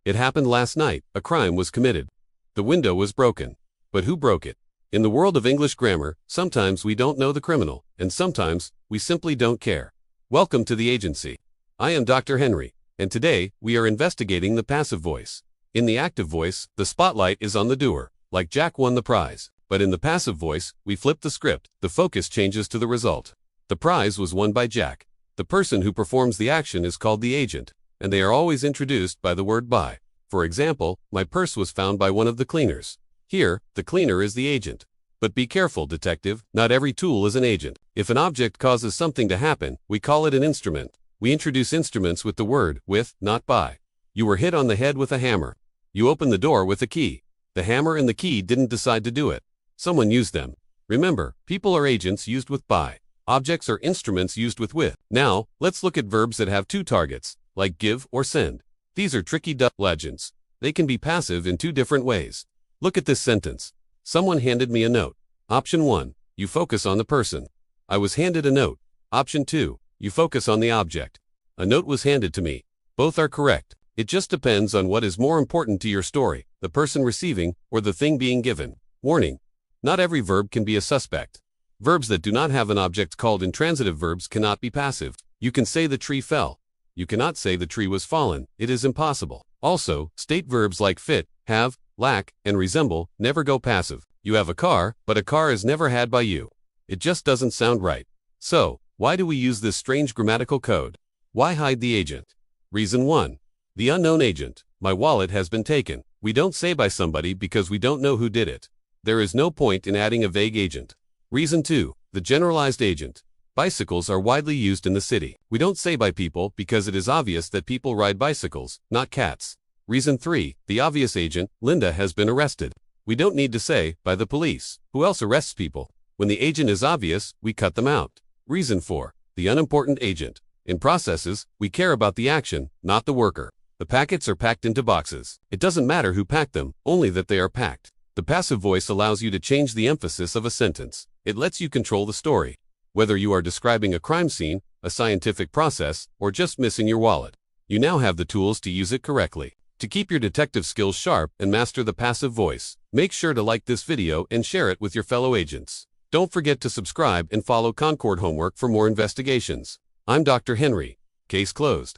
It happened last night. A crime was committed. The window was broken. But who broke it? In the world of English grammar, sometimes we don't know the criminal, and sometimes we simply don't care. Welcome to the agency. I am Dr. Henry, and today we are investigating the passive voice. In the active voice, the spotlight is on the doer, like Jack won the prize. But in the passive voice, we flip the script. The focus changes to the result. The prize was won by Jack. The person who performs the action is called the agent, and they are always introduced by the word by. For example, my purse was found by one of the cleaners. Here, the cleaner is the agent. But be careful, detective, not every tool is an agent. If an object causes something to happen, we call it an instrument. We introduce instruments with the word with, not by. You were hit on the head with a hammer. You opened the door with a key. The hammer and the key didn't decide to do it. Someone used them. Remember, people are agents used with by. Objects are instruments used with. Now, let's look at verbs that have two targets, like give or send. These are tricky legends. They can be passive in two different ways. Look at this sentence. Someone handed me a note. Option 1, you focus on the person. I was handed a note. Option 2, you focus on the object. A note was handed to me. Both are correct. It just depends on what is more important to your story, the person receiving or the thing being given. Warning: not every verb can be a suspect. Verbs that do not have an object called intransitive verbs cannot be passive. You can say the tree fell. You cannot say the tree was fallen. It is impossible. Also, state verbs like fit, have, lack, and resemble never go passive. You have a car, but a car is never had by you. It just doesn't sound right. So, why do we use this strange grammatical code? Why hide the agent? Reason 1. The unknown agent. My wallet has been taken. We don't say by somebody because we don't know who did it. There is no point in adding a vague agent. Reason 2. The generalized agent. Bicycles are widely used in the city. We don't say by people because it is obvious that people ride bicycles, not cats. Reason 3. The obvious agent. Linda has been arrested. We don't need to say by the police. Who else arrests people? When the agent is obvious, we cut them out. Reason 4. The unimportant agent. In processes, we care about the action, not the worker. The packets are packed into boxes. It doesn't matter who packed them, only that they are packed. The passive voice allows you to change the emphasis of a sentence. It lets you control the story. Whether you are describing a crime scene, a scientific process, or just missing your wallet, you now have the tools to use it correctly. To keep your detective skills sharp and master the passive voice, make sure to like this video and share it with your fellow agents. Don't forget to subscribe and follow Concord Homework for more investigations. I'm Dr. Henry. Case closed.